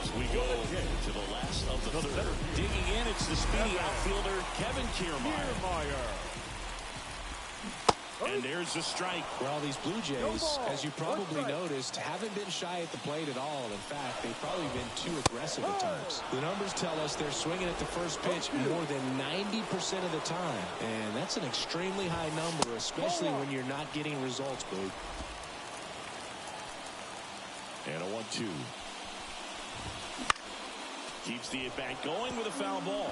as we go to the last of the third. Digging in, it's the speedy outfielder, Kevin Kiermaier. And there's a strike. Well, these Blue Jays, as you probably noticed, haven't been shy at the plate at all. In fact, they've probably been too aggressive at times. The numbers tell us they're swinging at the first pitch more than 90% of the time. And that's an extremely high number, especially when you're not getting results, Boog. And a 1-2. Keeps the at-bat going with a foul ball.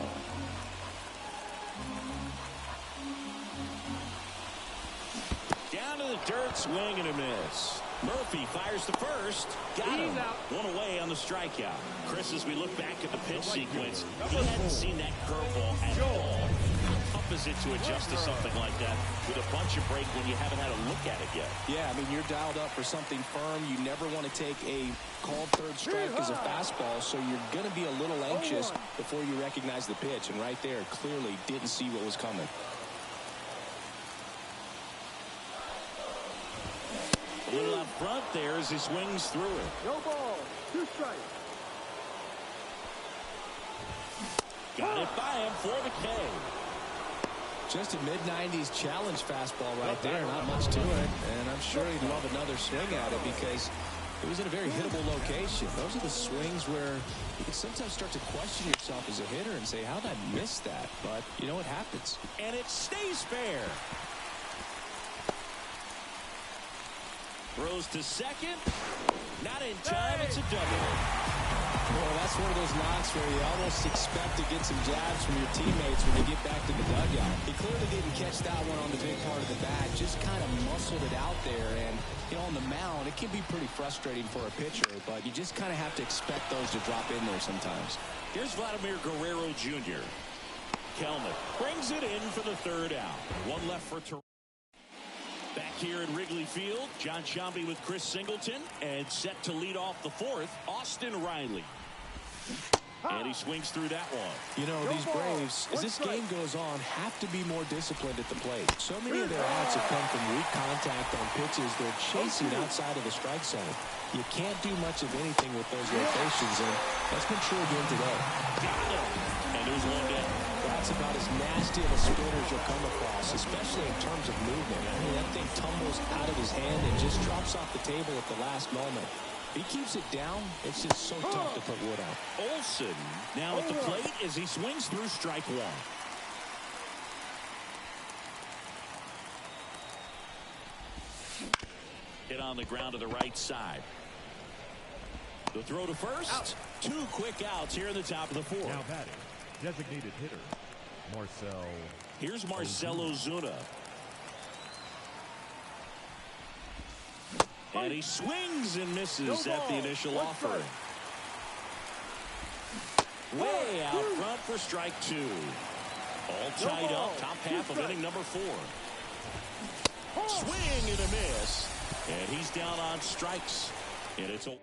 Down to the dirt, swing and a miss. Murphy fires to first. Got him. One away on the strikeout. Chris, as we look back at the pitch sequence, he hadn't seen that curveball at all. How tough is it to adjust to something like that with a bunch of break when you haven't had a look at it yet? Yeah, I mean, you're dialed up for something firm. You never want to take a called third strike as a fastball, so you're going to be a little anxious before you recognize the pitch. And right there, clearly didn't see what was coming. A little out front there as he swings through it. No ball. 2 strikes. Got it by him for the K. Just a mid-90s challenge fastball right there. Not much to it. And I'm sure he'd love another swing at it because It was in a very hittable location. Those are the swings where you can sometimes start to question yourself as a hitter and say, how did I miss that? But, you know, it happens. And it stays fair. Throws to second. Not in time. It's a double. Well, that's one of those knocks where you almost expect to get some jabs from your teammates when you get back to the dugout. He clearly didn't catch that one on the big part of the bat. Just kind of muscled it out there. And, you know, on the mound, it can be pretty frustrating for a pitcher. But you just kind of have to expect those to drop in there sometimes. Here's Vladimir Guerrero Jr. Kelnick brings it in for the third out. One left for Toronto. Back here at Wrigley Field, John Sciambi with Chris Singleton, and set to lead off the fourth, Austin Riley. And he swings through that one. You know, these Braves, as this game goes on, have to be more disciplined at the plate. So many of their outs have come from weak contact on pitches they're chasing outside of the strike zone. You can't do much of anything with those rotations, and that's been true again today. Got him. And there's one down. That's about as nasty of a spin as you'll come across, especially in terms of movement. I mean, that thing tumbles out of his hand and just drops off the table at the last moment. If he keeps it down, it's just so tough to put wood out. Olsen now at the plate as he swings through strike one. Hit on the ground to the right side. The throw to first. Out. 2 quick outs here in the top of the fourth. Now batting, designated hitter, Marcell. Here's Marcell Ozuna. And he swings and misses at the initial offering. Way out front for strike 2. All tied up, top half of inning number 4. Swing and a miss. And he's down on strikes. And it's here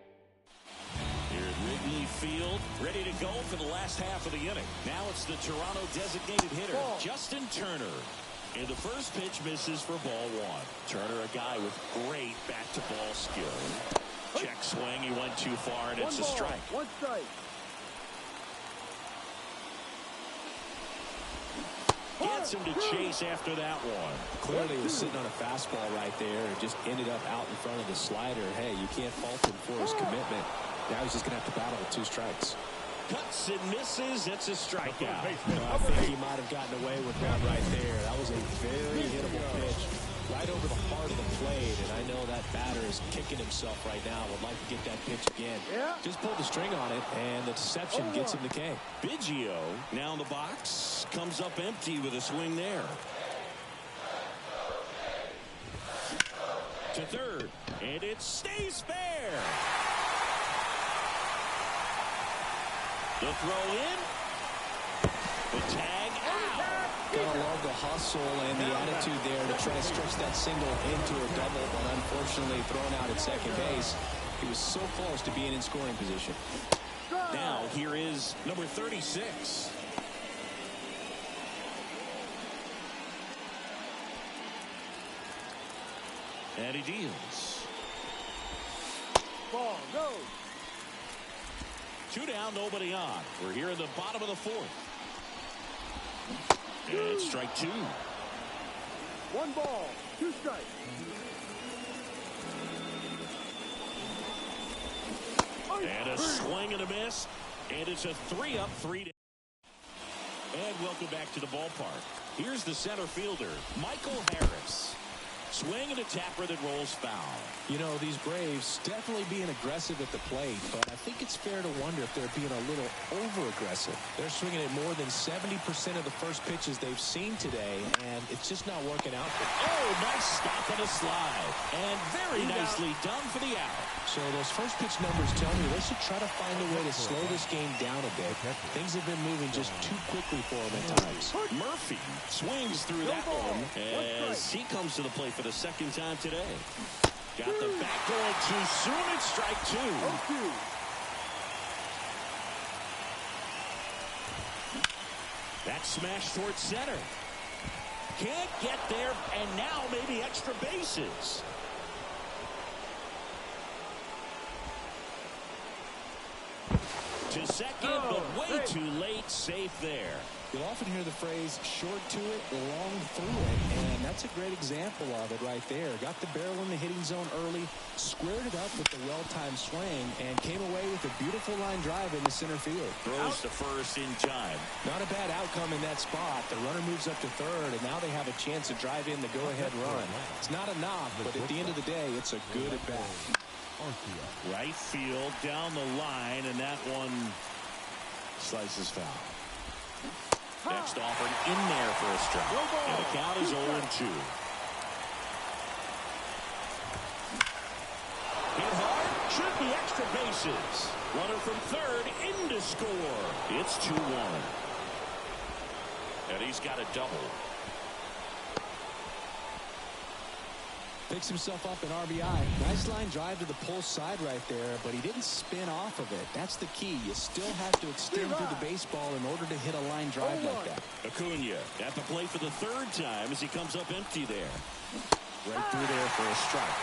at Wrigley Field, ready to go for the last half of the inning. Now it's the Toronto designated hitter, Justin Turner. And the first pitch misses for ball 1. Turner, a guy with great bat-to-ball skill. Check swing, he went too far, and it's a strike. 1 strike. Gets him to chase after that one. Clearly, he was sitting on a fastball right there and just ended up out in front of the slider. Hey, you can't fault him for his commitment. Now he's just going to have to battle with 2 strikes. Cuts and misses. It's a strikeout. I think he might have gotten away with that right there. That was a very hittable pitch right over the heart of the plate, and I know that batter is kicking himself right now. Would like to get that pitch again. Just pulled the string on it, and the deception gets him the K. Biggio now in the box. Comes up empty with a swing there. To third, and it stays fair. The throw in. The tag out. Gotta love the hustle and the attitude there to try to stretch that single into a double, but unfortunately thrown out at second base. He was so close to being in scoring position. Now here is number 36. And he deals. Ball, go. 2 down, nobody on. We're here in the bottom of the 4th. And strike 2. 1 ball, 2 strikes. And a swing and a miss. And it's a 3-up, 3 down. And welcome back to the ballpark. Here's the center fielder, Michael Harris. Swing and a tapper that rolls foul. You know, these Braves definitely being aggressive at the plate, but I think it's fair to wonder if they're being a little over-aggressive. They're swinging at more than 70% of the first pitches they've seen today, and it's just not working out for them. Oh, nice stop and a slide. And very nicely done for the out. So those first pitch numbers tell me they should try to find a way to slow this game down a bit. Things have been moving just too quickly for them at times. Murphy swings through that one as he comes to the plate for the second time today. Got the back going too soon. It's strike 2. That smash towards center. Can't get there, and now maybe extra bases. To second, but way too late. looks safe there. You'll often hear the phrase short to it, long through it, and that's a great example of it right there. Got the barrel in the hitting zone early, squared it up with the well-timed swing, and came away with a beautiful line drive in the center field. Throws to first in time. Not a bad outcome in that spot. The runner moves up to third, and now they have a chance to drive in the go-ahead run. It's not a knock, but at the end of the day, it's a good at-bat. Right field, down the line, and that one slices foul. Next offering in there for a strike. And the count is 0-2. Hit hard, should be extra bases. Runner from third in to score. It's 2-1. And he's got a double. Picks himself up an RBI. Nice line drive to the pull side right there, but he didn't spin off of it. That's the key. You still have to extend through the baseball in order to hit a line drive like that. Acuna at the plate for the third time as he comes up empty there. Right through there for a strike.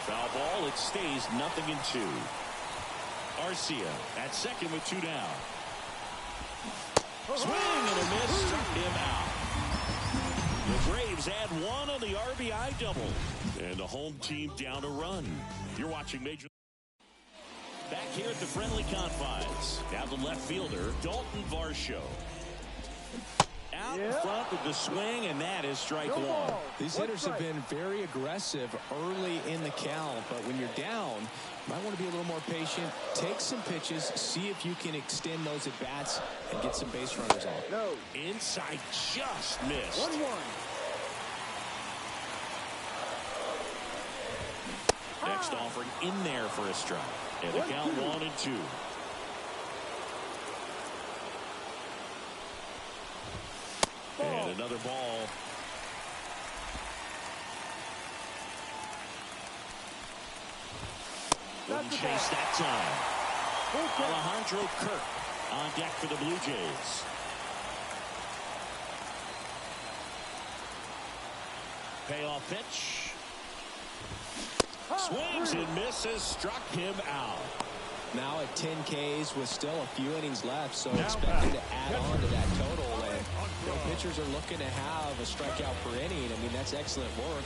Foul ball. It stays 0-2. Arcia at second with 2 down. Swing and a miss, struck him out. The Braves add 1 on the RBI double. And the home team down a run. You're watching Major League. Back here at the friendly confines. Now the left fielder, Dalton Varsho. Out in front with the swing, and that is strike 1. These hitters have been very aggressive early in the count, but when you're down, you might want to be a little more patient. Take some pitches, see if you can extend those at bats and get some base runners on. Inside just missed. 1-1. Next offering in there for a strike. And the count 1-2. And another ball. Wouldn't chase that time. Alejandro Kirk on deck for the Blue Jays. Payoff pitch. Swings and misses. Struck him out. Now at 10 Ks with still a few innings left, so expected to add on to that total. And pitchers are looking to have a strikeout per inning. I mean, that's excellent work.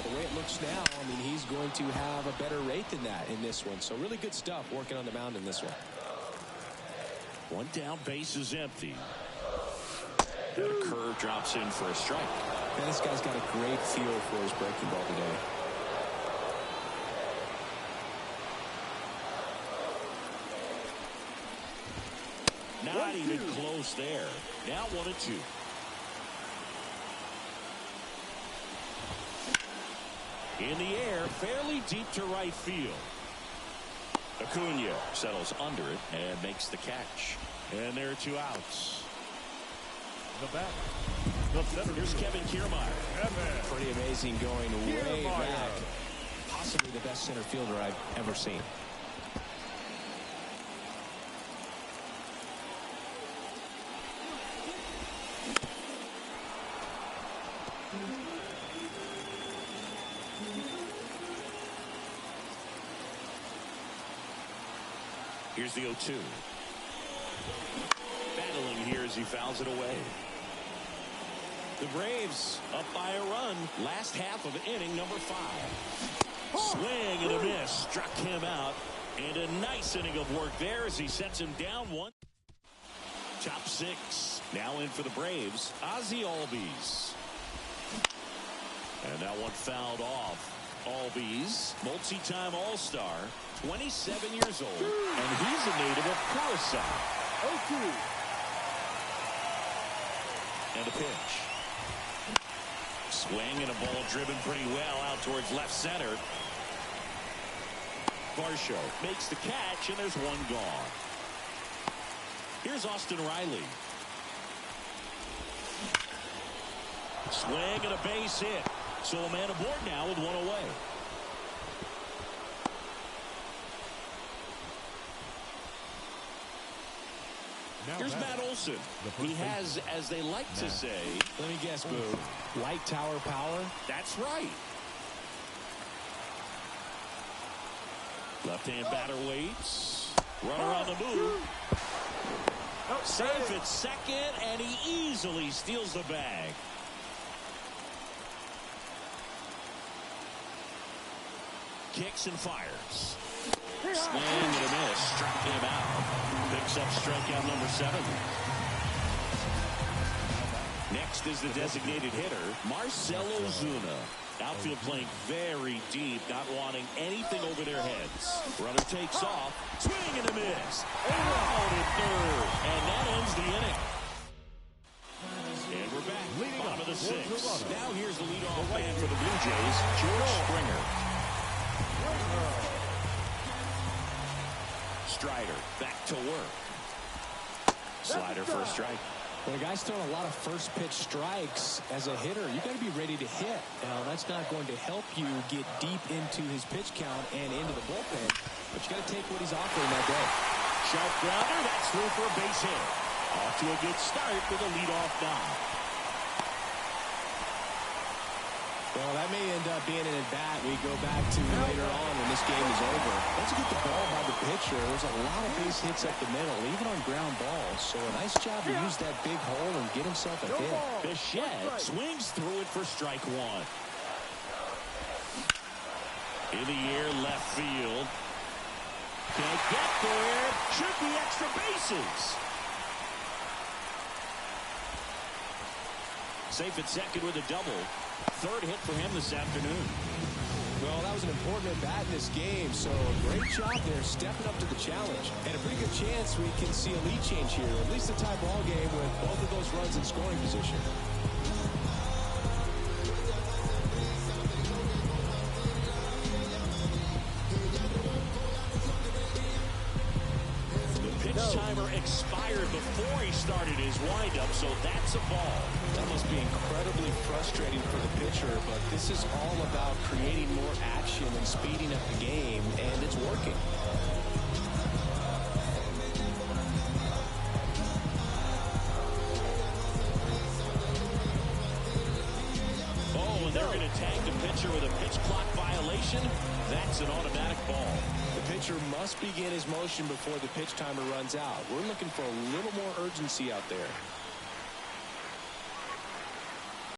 The way it looks now, I mean, he's going to have a better rate than that in this one. So really good stuff working on the mound in this one. 1 down, base is empty. And a curve drops in for a strike. Man, this guy's got a great feel for his breaking ball today. Not even close there. Now 1-2. In the air, fairly deep to right field. Acuna settles under it and makes the catch. And there are 2 outs. The batter. Here's Kevin Kiermaier. Pretty amazing going way back. Possibly the best center fielder I've ever seen. Here's the 0-2. Battling here as he fouls it away. The Braves up by a run. Last half of inning number 5. Swing and a miss. Struck him out. And a nice inning of work there as he sets him down 1. Top 6. Now in for the Braves. Ozzie Albies. And that one fouled off. Albies, multi-time All-Star, 27 years old, and he's a native of Curacao. 0-2. And a pitch. Swing and a ball driven pretty well out towards left center. Varsho makes the catch, and there's 1 gone. Here's Austin Riley. Swing and a base hit. So a man aboard now with 1 away. Here's Matt Olson. He has, as they like to say, let me guess, Boo, light tower power? That's right. Left-hand batter waits. Runner on the move. Safe at second, and he easily steals the bag. Kicks and fires. Swing and a miss. Striking him out. Picks up strikeout number 7. Next is the designated hitter, Marcell Ozuna. Outfield playing very deep, not wanting anything over their heads. Runner takes off. Swing and a miss. Out at third. And that ends the inning. And we're back. Bottom of the 6th. Now here's the leadoff man for the Blue Jays, George Springer. Strider back to work. Slider for a strike. When a guy's throwing a lot of first pitch strikes as a hitter, you got to be ready to hit. Now, that's not going to help you get deep into his pitch count and into the bullpen, but you got to take what he's offering that day. Sharp grounder, that's through for a base hit. Off to a good start with a leadoff knock. Well, that may end up being an at-bat we go back to later on when this game is over. Once you get the ball by the pitcher, there's a lot of base hits up the middle, even on ground balls. So a nice job to use that big hole and get himself a hit. Bichette swings through it for strike 1. In the air, left field. Can't get there. Should be extra bases. Safe at second with a double. 3rd hit for him this afternoon. Well, that was an important at-bat in this game, so great job there stepping up to the challenge. And a pretty good chance we can see a lead change here, at least a tie ball game with both of those runs in scoring position. The pitch timer expired before he started his windup, so that's a ball. That must be incredibly frustrating for the pitcher, but this is all about creating more action and speeding up the game, and it's working. Oh, and they're going to tag the pitcher with a pitch clock violation. That's an automatic ball. The pitcher must begin his motion before the pitch timer runs out. We're looking for a little more urgency out there.